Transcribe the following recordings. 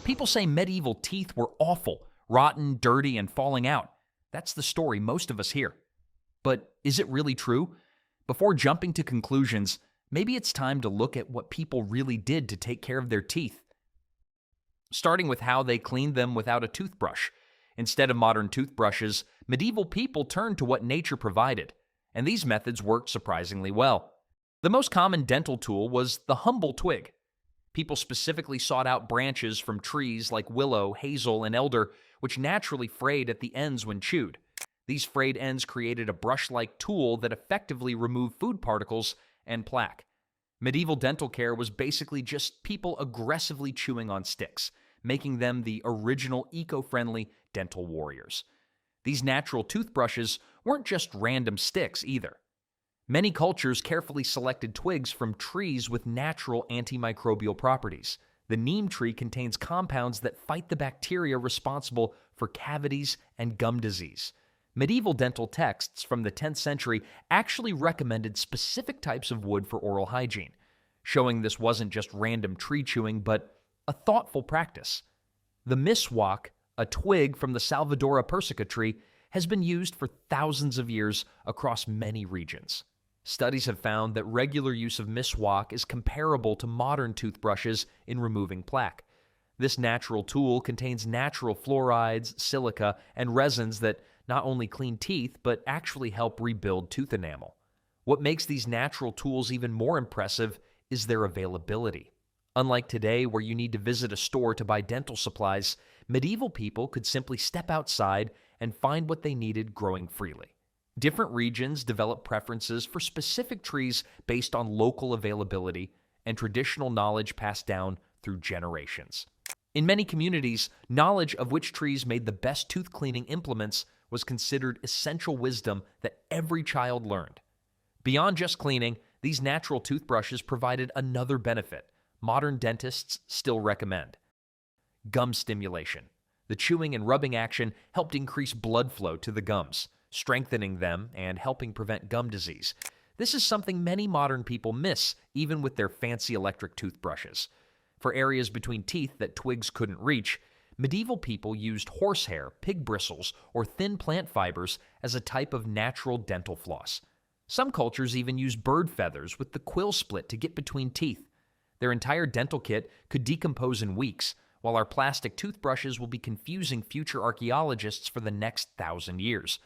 People say medieval teeth were awful, rotten, dirty, and falling out. That's the story most of us hear. But is it really true? Before jumping to conclusions, maybe it's time to look at what people really did to take care of their teeth. Starting with how they cleaned them without a toothbrush. Instead of modern toothbrushes, medieval people turned to what nature provided, and these methods worked surprisingly well. The most common dental tool was the humble twig. People specifically sought out branches from trees like willow, hazel, and elder, which naturally frayed at the ends when chewed. These frayed ends created a brush-like tool that effectively removed food particles and plaque. Medieval dental care was basically just people aggressively chewing on sticks, making them the original eco-friendly dental warriors. These natural toothbrushes weren't just random sticks either. Many cultures carefully selected twigs from trees with natural antimicrobial properties. The neem tree contains compounds that fight the bacteria responsible for cavities and gum disease. Medieval dental texts from the 10th century actually recommended specific types of wood for oral hygiene, showing this wasn't just random tree chewing, but a thoughtful practice. The miswak, a twig from the Salvadora persica tree, has been used for thousands of years across many regions. Studies have found that regular use of miswak is comparable to modern toothbrushes in removing plaque. This natural tool contains natural fluorides, silica, and resins that not only clean teeth, but actually help rebuild tooth enamel. What makes these natural tools even more impressive is their availability. Unlike today, where you need to visit a store to buy dental supplies, medieval people could simply step outside and find what they needed growing freely. Different regions develop preferences for specific trees based on local availability and traditional knowledge passed down through generations. In many communities, knowledge of which trees made the best tooth cleaning implements was considered essential wisdom that every child learned. Beyond just cleaning, these natural toothbrushes provided another benefit modern dentists still recommend: gum stimulation. The chewing and rubbing action helped increase blood flow to the gums, strengthening them and helping prevent gum disease. This is something many modern people miss, even with their fancy electric toothbrushes. For areas between teeth that twigs couldn't reach, medieval people used horsehair, pig bristles, or thin plant fibers as a type of natural dental floss. Some cultures even used bird feathers with the quill split to get between teeth. Their entire dental kit could decompose in weeks, while our plastic toothbrushes will be confusing future archaeologists for the next 1,000 years.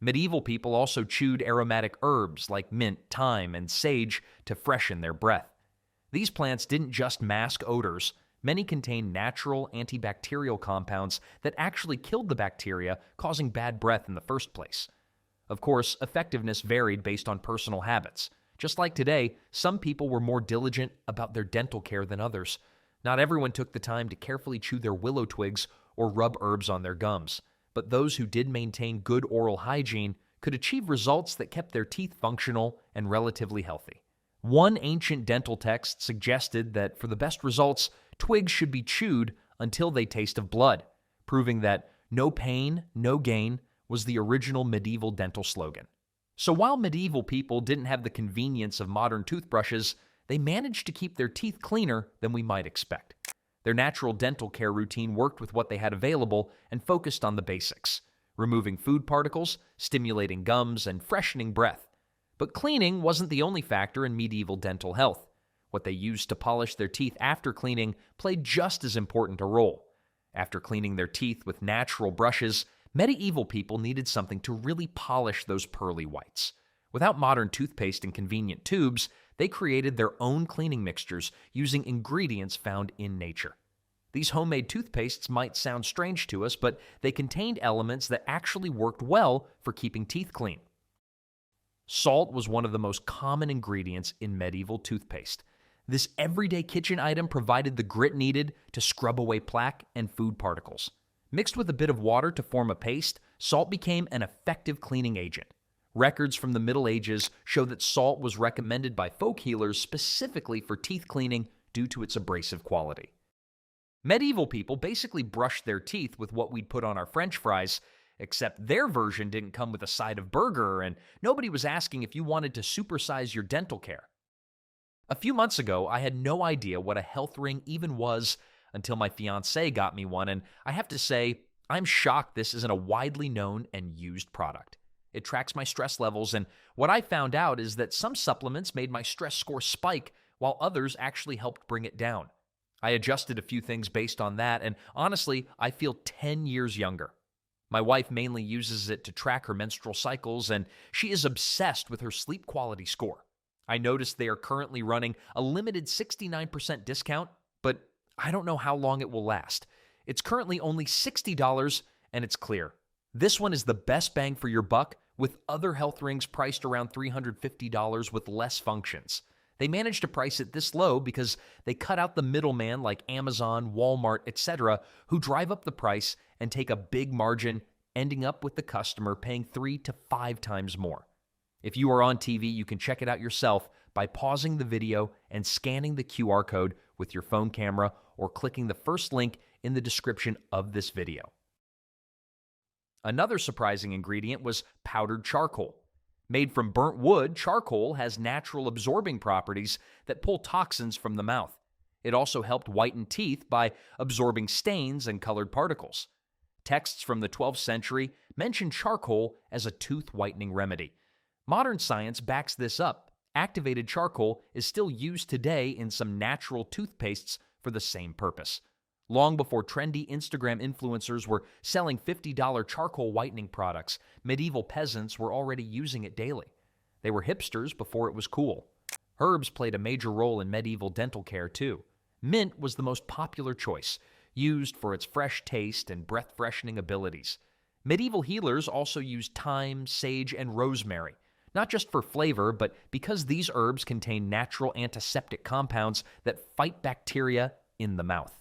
Medieval people also chewed aromatic herbs like mint, thyme, and sage to freshen their breath. These plants didn't just mask odors. Many contain natural antibacterial compounds that actually killed the bacteria, causing bad breath in the first place. Of course, effectiveness varied based on personal habits. Just like today, some people were more diligent about their dental care than others. Not everyone took the time to carefully chew their willow twigs or rub herbs on their gums, but those who did maintain good oral hygiene could achieve results that kept their teeth functional and relatively healthy. One ancient dental text suggested that for the best results, twigs should be chewed until they taste of blood, proving that no pain, no gain was the original medieval dental slogan. So while medieval people didn't have the convenience of modern toothbrushes, they managed to keep their teeth cleaner than we might expect. Their natural dental care routine worked with what they had available and focused on the basics: removing food particles, stimulating gums, and freshening breath. But cleaning wasn't the only factor in medieval dental health. What they used to polish their teeth after cleaning played just as important a role. After cleaning their teeth with natural brushes, medieval people needed something to really polish those pearly whites. Without modern toothpaste and convenient tubes, they created their own cleaning mixtures using ingredients found in nature. These homemade toothpastes might sound strange to us, but they contained elements that actually worked well for keeping teeth clean. Salt was one of the most common ingredients in medieval toothpaste. This everyday kitchen item provided the grit needed to scrub away plaque and food particles. Mixed with a bit of water to form a paste, salt became an effective cleaning agent. Records from the Middle Ages show that salt was recommended by folk healers specifically for teeth cleaning due to its abrasive quality. Medieval people basically brushed their teeth with what we'd put on our French fries, except their version didn't come with a side of burger, and nobody was asking if you wanted to supersize your dental care. A few months ago, I had no idea what a health ring even was until my fiancée got me one, and I have to say, I'm shocked this isn't a widely known and used product. It tracks my stress levels, and what I found out is that some supplements made my stress score spike, while others actually helped bring it down. I adjusted a few things based on that, and honestly, I feel 10 years younger. My wife mainly uses it to track her menstrual cycles, and she is obsessed with her sleep quality score. I noticed they are currently running a limited 69% discount, but I don't know how long it will last. It's currently only $60, and it's clear. This one is the best bang for your buck, with other health rings priced around $350 with less functions. They managed to price it this low because they cut out the middleman like Amazon, Walmart, etc., who drive up the price and take a big margin, ending up with the customer paying 3 to 5 times more. If you are on TV, you can check it out yourself by pausing the video and scanning the QR code with your phone camera or clicking the first link in the description of this video. Another surprising ingredient was powdered charcoal. Made from burnt wood, charcoal has natural absorbing properties that pull toxins from the mouth. It also helped whiten teeth by absorbing stains and colored particles. Texts from the 12th century mention charcoal as a tooth whitening remedy. Modern science backs this up. Activated charcoal is still used today in some natural toothpastes for the same purpose. Long before trendy Instagram influencers were selling $50 charcoal whitening products, medieval peasants were already using it daily. They were hipsters before it was cool. Herbs played a major role in medieval dental care too. Mint was the most popular choice, used for its fresh taste and breath-freshening abilities. Medieval healers also used thyme, sage, and rosemary, not just for flavor, but because these herbs contain natural antiseptic compounds that fight bacteria in the mouth.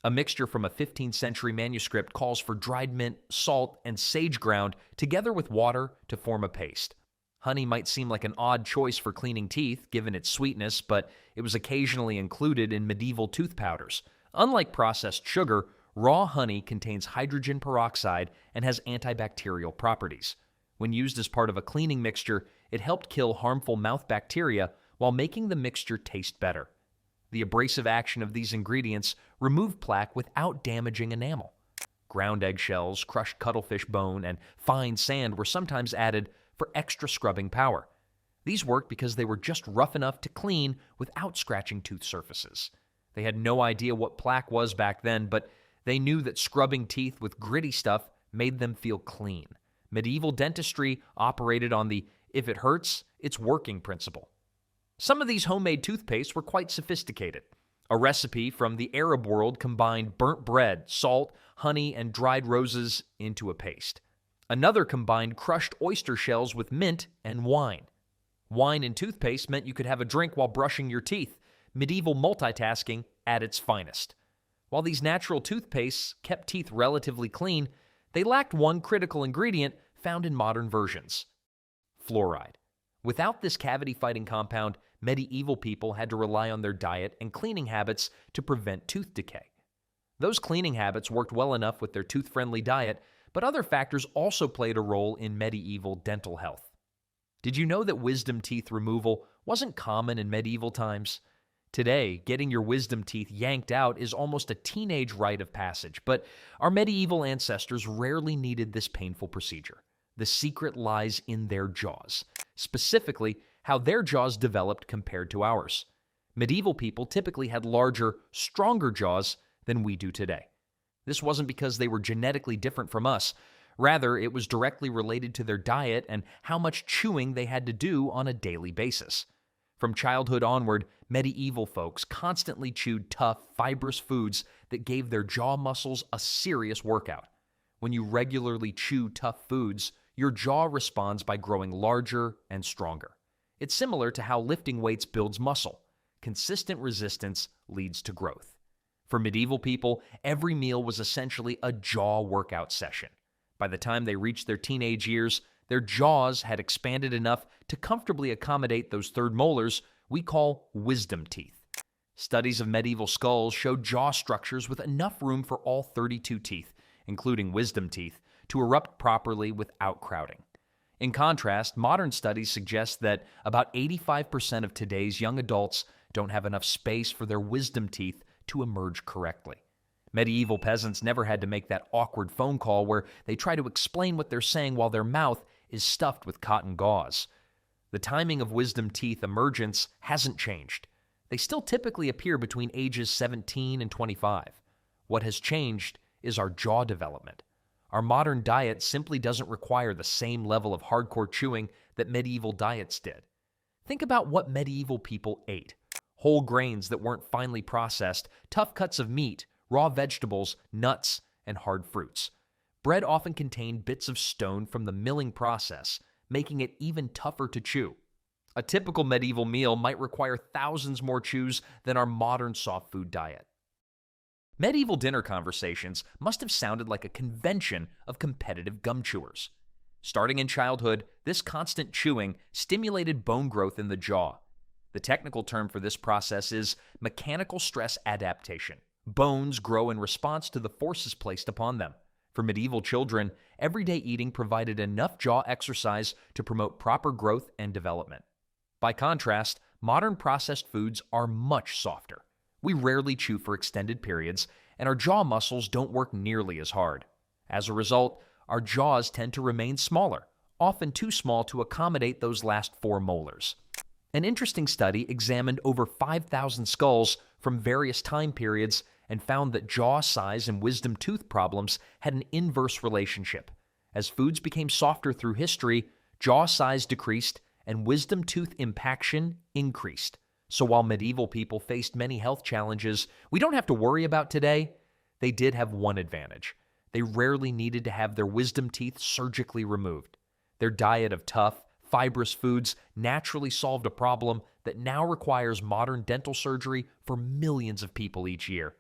A mixture from a 15th century manuscript calls for dried mint, salt, and sage ground together with water to form a paste. Honey might seem like an odd choice for cleaning teeth, given its sweetness, but it was occasionally included in medieval tooth powders. Unlike processed sugar, raw honey contains hydrogen peroxide and has antibacterial properties. When used as part of a cleaning mixture, it helped kill harmful mouth bacteria while making the mixture taste better. The abrasive action of these ingredients removed plaque without damaging enamel. Ground eggshells, crushed cuttlefish bone, and fine sand were sometimes added for extra scrubbing power. These worked because they were just rough enough to clean without scratching tooth surfaces. They had no idea what plaque was back then, but they knew that scrubbing teeth with gritty stuff made them feel clean. Medieval dentistry operated on the "if it hurts, it's working" principle. Some of these homemade toothpastes were quite sophisticated. A recipe from the Arab world combined burnt bread, salt, honey, and dried roses into a paste. Another combined crushed oyster shells with mint and wine. Wine and toothpaste meant you could have a drink while brushing your teeth, medieval multitasking at its finest. While these natural toothpastes kept teeth relatively clean, they lacked one critical ingredient found in modern versions: fluoride. Without this cavity-fighting compound, medieval people had to rely on their diet and cleaning habits to prevent tooth decay. Those cleaning habits worked well enough with their tooth-friendly diet, but other factors also played a role in medieval dental health. Did you know that wisdom teeth removal wasn't common in medieval times? Today, getting your wisdom teeth yanked out is almost a teenage rite of passage, but our medieval ancestors rarely needed this painful procedure. The secret lies in their jaws, specifically how their jaws developed compared to ours. Medieval people typically had larger, stronger jaws than we do today. This wasn't because they were genetically different from us. Rather, it was directly related to their diet and how much chewing they had to do on a daily basis. From childhood onward, medieval folks constantly chewed tough, fibrous foods that gave their jaw muscles a serious workout. When you regularly chew tough foods, your jaw responds by growing larger and stronger. It's similar to how lifting weights builds muscle. Consistent resistance leads to growth. For medieval people, every meal was essentially a jaw workout session. By the time they reached their teenage years, their jaws had expanded enough to comfortably accommodate those third molars we call wisdom teeth. Studies of medieval skulls showed jaw structures with enough room for all 32 teeth, including wisdom teeth, to erupt properly without crowding. In contrast, modern studies suggest that about 85% of today's young adults don't have enough space for their wisdom teeth to emerge correctly. Medieval peasants never had to make that awkward phone call where they try to explain what they're saying while their mouth is stuffed with cotton gauze. The timing of wisdom teeth emergence hasn't changed. They still typically appear between ages 17 and 25. What has changed is our jaw development. Our modern diet simply doesn't require the same level of hardcore chewing that medieval diets did. Think about what medieval people ate. Whole grains that weren't finely processed, tough cuts of meat, raw vegetables, nuts, and hard fruits. Bread often contained bits of stone from the milling process, making it even tougher to chew. A typical medieval meal might require thousands more chews than our modern soft food diet. Medieval dinner conversations must have sounded like a convention of competitive gum chewers. Starting in childhood, this constant chewing stimulated bone growth in the jaw. The technical term for this process is mechanical stress adaptation. Bones grow in response to the forces placed upon them. For medieval children, everyday eating provided enough jaw exercise to promote proper growth and development. By contrast, modern processed foods are much softer. We rarely chew for extended periods, and our jaw muscles don't work nearly as hard. As a result, our jaws tend to remain smaller, often too small to accommodate those last 4 molars. An interesting study examined over 5,000 skulls from various time periods and found that jaw size and wisdom tooth problems had an inverse relationship. As foods became softer through history, jaw size decreased and wisdom tooth impaction increased. So while medieval people faced many health challenges we don't have to worry about today, they did have one advantage. They rarely needed to have their wisdom teeth surgically removed. Their diet of tough, fibrous foods naturally solved a problem that now requires modern dental surgery for millions of people each year.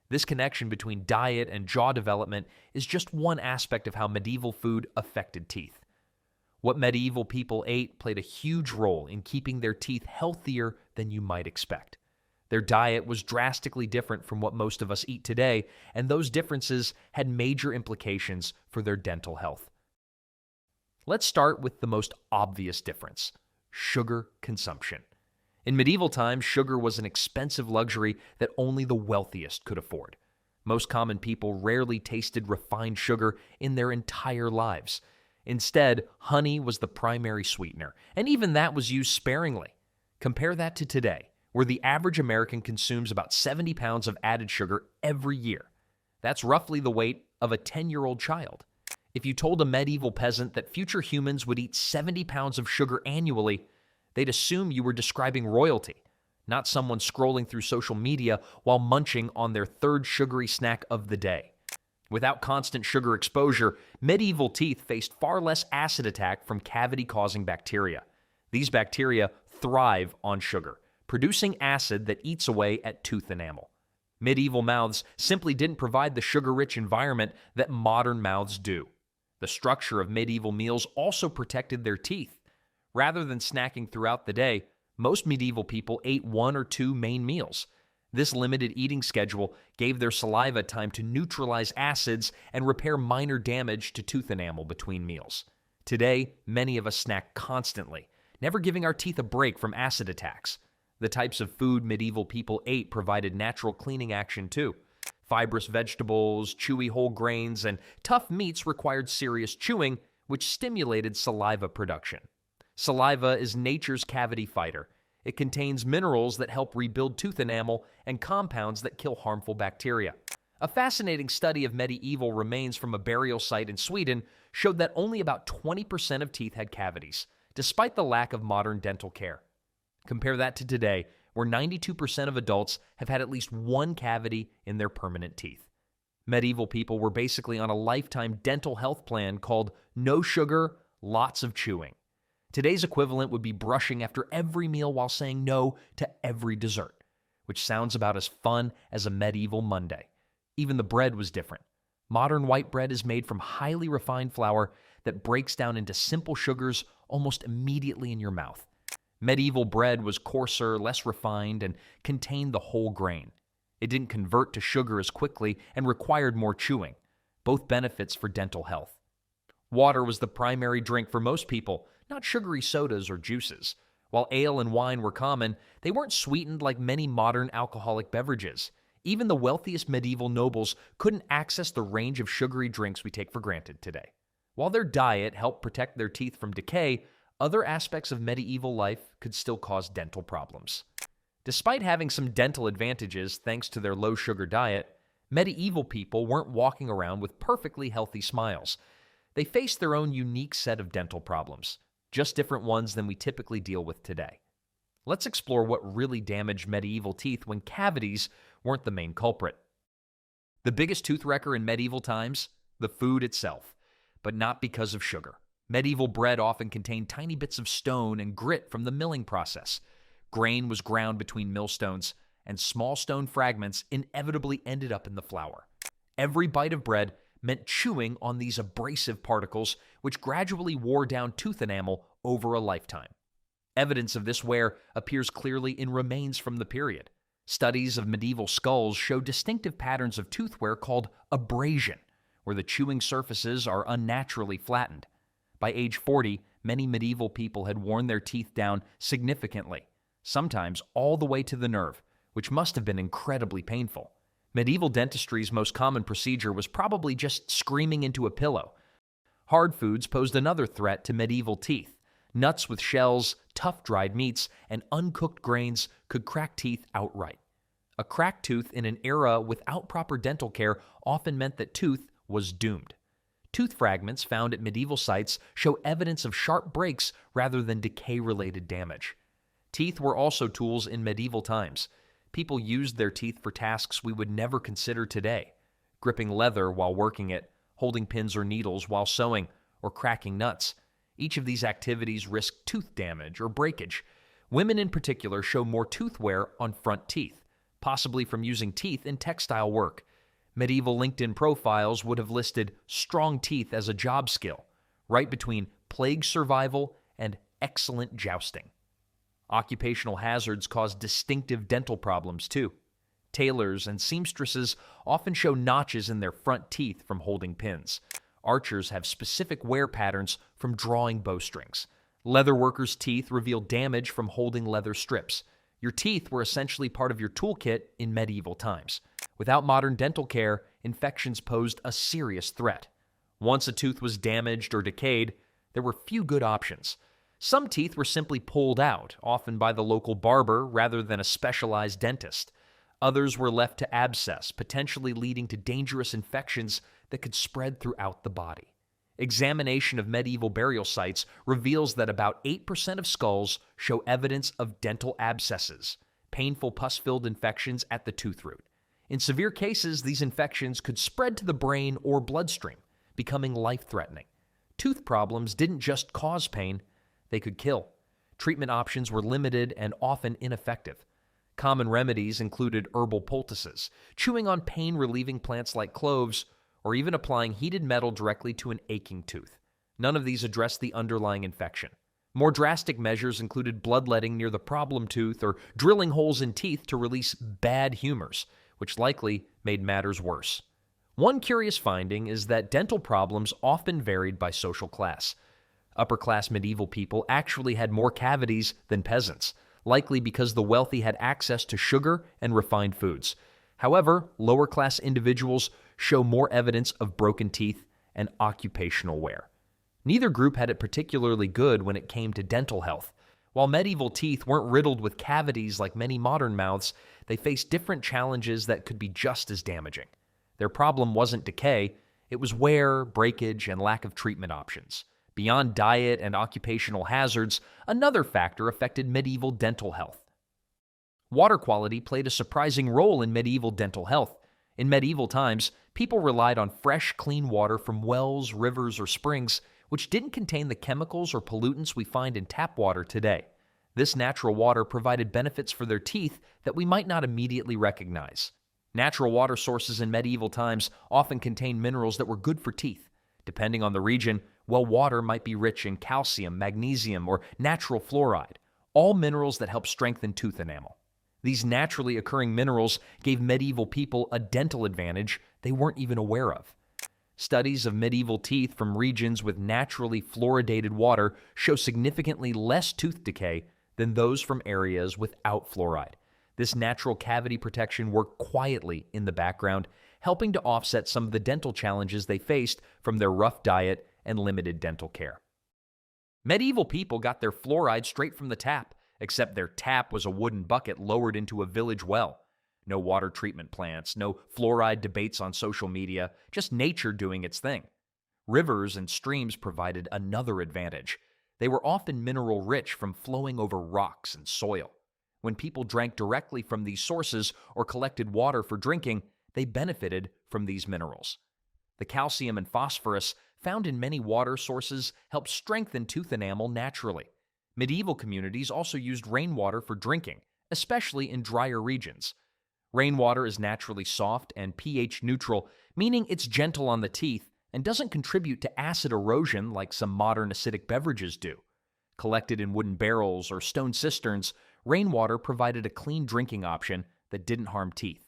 This connection between diet and jaw development is just one aspect of how medieval food affected teeth. What medieval people ate played a huge role in keeping their teeth healthier than you might expect. Their diet was drastically different from what most of us eat today, and those differences had major implications for their dental health. Let's start with the most obvious difference: sugar consumption. In medieval times, sugar was an expensive luxury that only the wealthiest could afford. Most common people rarely tasted refined sugar in their entire lives. Instead, honey was the primary sweetener, and even that was used sparingly. Compare that to today, where the average American consumes about 70 pounds of added sugar every year. That's roughly the weight of a 10-year-old child. If you told a medieval peasant that future humans would eat 70 pounds of sugar annually, they'd assume you were describing royalty, not someone scrolling through social media while munching on their third sugary snack of the day. Without constant sugar exposure, medieval teeth faced far less acid attack from cavity-causing bacteria. These bacteria thrive on sugar, producing acid that eats away at tooth enamel. Medieval mouths simply didn't provide the sugar-rich environment that modern mouths do. The structure of medieval meals also protected their teeth. Rather than snacking throughout the day, most medieval people ate 1 or 2 main meals. This limited eating schedule gave their saliva time to neutralize acids and repair minor damage to tooth enamel between meals. Today, many of us snack constantly, never giving our teeth a break from acid attacks. The types of food medieval people ate provided natural cleaning action too. Fibrous vegetables, chewy whole grains, and tough meats required serious chewing, which stimulated saliva production. Saliva is nature's cavity fighter. It contains minerals that help rebuild tooth enamel and compounds that kill harmful bacteria. A fascinating study of medieval remains from a burial site in Sweden showed that only about 20% of teeth had cavities, despite the lack of modern dental care. Compare that to today, where 92% of adults have had at least one cavity in their permanent teeth. Medieval people were basically on a lifetime dental health plan called no sugar, lots of chewing. Today's equivalent would be brushing after every meal while saying no to every dessert, which sounds about as fun as a medieval Monday. Even the bread was different. Modern white bread is made from highly refined flour that breaks down into simple sugars almost immediately in your mouth. Medieval bread was coarser, less refined, and contained the whole grain. It didn't convert to sugar as quickly and required more chewing, both benefits for dental health. Water was the primary drink for most people, not sugary sodas or juices. While ale and wine were common, they weren't sweetened like many modern alcoholic beverages. Even the wealthiest medieval nobles couldn't access the range of sugary drinks we take for granted today. While their diet helped protect their teeth from decay, other aspects of medieval life could still cause dental problems. Despite having some dental advantages thanks to their low-sugar diet, medieval people weren't walking around with perfectly healthy smiles. They faced their own unique set of dental problems, just different ones than we typically deal with today. Let's explore what really damaged medieval teeth when cavities weren't the main culprit. The biggest tooth wrecker in medieval times? The food itself, but not because of sugar. Medieval bread often contained tiny bits of stone and grit from the milling process. Grain was ground between millstones, and small stone fragments inevitably ended up in the flour. Every bite of bread meant chewing on these abrasive particles, which gradually wore down tooth enamel over a lifetime. Evidence of this wear appears clearly in remains from the period. Studies of medieval skulls show distinctive patterns of tooth wear called abrasion, where the chewing surfaces are unnaturally flattened. By age 40, many medieval people had worn their teeth down significantly, sometimes all the way to the nerve, which must have been incredibly painful. Medieval dentistry's most common procedure was probably just screaming into a pillow. Hard foods posed another threat to medieval teeth. Nuts with shells, tough dried meats, and uncooked grains could crack teeth outright. A cracked tooth in an era without proper dental care often meant that tooth was doomed. Tooth fragments found at medieval sites show evidence of sharp breaks rather than decay-related damage. Teeth were also tools in medieval times. People used their teeth for tasks we would never consider today: gripping leather while working it, holding pins or needles while sewing, or cracking nuts. Each of these activities risked tooth damage or breakage. Women in particular show more tooth wear on front teeth, possibly from using teeth in textile work. Medieval LinkedIn profiles would have listed strong teeth as a job skill, right between plague survival and excellent jousting. Occupational hazards caused distinctive dental problems too. Tailors and seamstresses often show notches in their front teeth from holding pins. Archers have specific wear patterns from drawing bowstrings. Leatherworkers' teeth reveal damage from holding leather strips. Your teeth were essentially part of your toolkit in medieval times. Without modern dental care, infections posed a serious threat. Once a tooth was damaged or decayed, there were few good options. Some teeth were simply pulled out, often by the local barber rather than a specialized dentist. Others were left to abscess, potentially leading to dangerous infections that could spread throughout the body. Examination of medieval burial sites reveals that about 8% of skulls show evidence of dental abscesses, painful pus-filled infections at the tooth root. In severe cases, these infections could spread to the brain or bloodstream, becoming life-threatening. Tooth problems didn't just cause pain, they could kill. Treatment options were limited and often ineffective. Common remedies included herbal poultices, chewing on pain-relieving plants like cloves, or even applying heated metal directly to an aching tooth. None of these addressed the underlying infection. More drastic measures included bloodletting near the problem tooth or drilling holes in teeth to release bad humors, which likely made matters worse. One curious finding is that dental problems often varied by social class. Upper-class medieval people actually had more cavities than peasants, likely because the wealthy had access to sugar and refined foods. However, lower-class individuals show more evidence of broken teeth and occupational wear. Neither group had it particularly good when it came to dental health. While medieval teeth weren't riddled with cavities like many modern mouths, they faced different challenges that could be just as damaging. Their problem wasn't decay, it was wear, breakage, and lack of treatment options. Beyond diet and occupational hazards, another factor affected medieval dental health. Water quality played a surprising role in medieval dental health. In medieval times, people relied on fresh, clean water from wells, rivers, or springs, which didn't contain the chemicals or pollutants we find in tap water today. This natural water provided benefits for their teeth that we might not immediately recognize. Natural water sources in medieval times often contained minerals that were good for teeth. Depending on the region, well water might be rich in calcium, magnesium, or natural fluoride, all minerals that help strengthen tooth enamel. These naturally occurring minerals gave medieval people a dental advantage they weren't even aware of. Studies of medieval teeth from regions with naturally fluoridated water show significantly less tooth decay than those from areas without fluoride. This natural cavity protection worked quietly in the background, helping to offset some of the dental challenges they faced from their rough diet and limited dental care. Medieval people got their fluoride straight from the tap, except their tap was a wooden bucket lowered into a village well. No water treatment plants, no fluoride debates on social media, just nature doing its thing. Rivers and streams provided another advantage. They were often mineral-rich from flowing over rocks and soil. When people drank directly from these sources or collected water for drinking, they benefited from these minerals. The calcium and phosphorus found in many water sources help strengthen tooth enamel naturally. Medieval communities also used rainwater for drinking, especially in drier regions. Rainwater is naturally soft and pH neutral, meaning it's gentle on the teeth and doesn't contribute to acid erosion like some modern acidic beverages do. Collected in wooden barrels or stone cisterns, rainwater provided a clean drinking option that didn't harm teeth.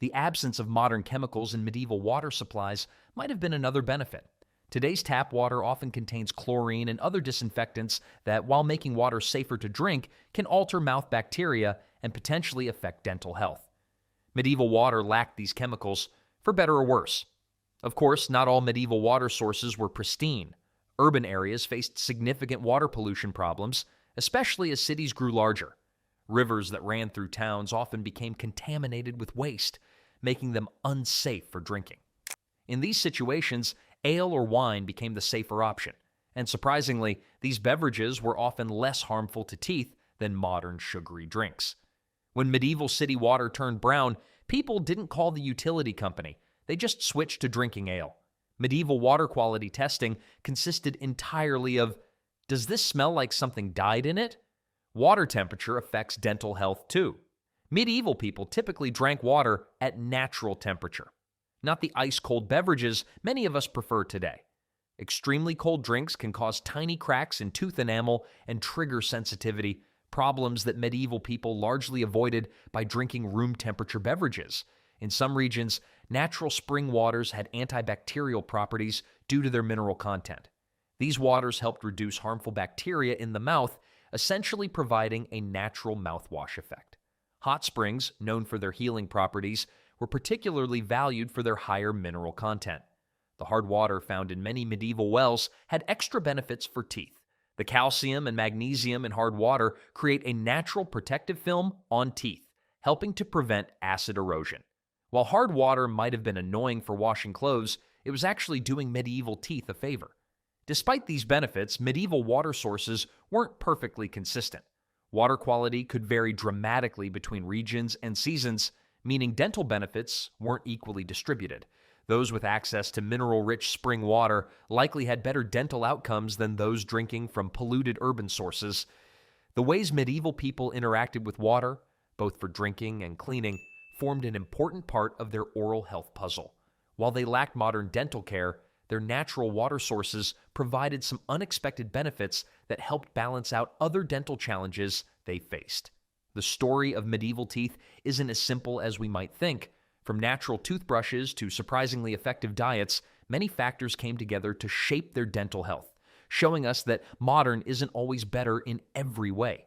The absence of modern chemicals in medieval water supplies might have been another benefit. Today's tap water often contains chlorine and other disinfectants that, while making water safer to drink, can alter mouth bacteria and potentially affect dental health. Medieval water lacked these chemicals, for better or worse. Of course, not all medieval water sources were pristine. Urban areas faced significant water pollution problems, especially as cities grew larger. Rivers that ran through towns often became contaminated with waste, making them unsafe for drinking. In these situations, ale or wine became the safer option, and surprisingly, these beverages were often less harmful to teeth than modern sugary drinks. When medieval city water turned brown, people didn't call the utility company. They just switched to drinking ale. Medieval water quality testing consisted entirely of, does this smell like something died in it? Water temperature affects dental health too. Medieval people typically drank water at natural temperature, not the ice-cold beverages many of us prefer today. Extremely cold drinks can cause tiny cracks in tooth enamel and trigger sensitivity, problems that medieval people largely avoided by drinking room temperature beverages. In some regions, natural spring waters had antibacterial properties due to their mineral content. These waters helped reduce harmful bacteria in the mouth, essentially providing a natural mouthwash effect. Hot springs, known for their healing properties, were particularly valued for their higher mineral content. The hard water found in many medieval wells had extra benefits for teeth. The calcium and magnesium in hard water create a natural protective film on teeth, helping to prevent acid erosion. While hard water might have been annoying for washing clothes, it was actually doing medieval teeth a favor. Despite these benefits, medieval water sources weren't perfectly consistent. Water quality could vary dramatically between regions and seasons, meaning dental benefits weren't equally distributed. Those with access to mineral-rich spring water likely had better dental outcomes than those drinking from polluted urban sources. The ways medieval people interacted with water, both for drinking and cleaning, formed an important part of their oral health puzzle. While they lacked modern dental care, their natural water sources provided some unexpected benefits that helped balance out other dental challenges they faced. The story of medieval teeth isn't as simple as we might think. From natural toothbrushes to surprisingly effective diets, many factors came together to shape their dental health, showing us that modern isn't always better in every way.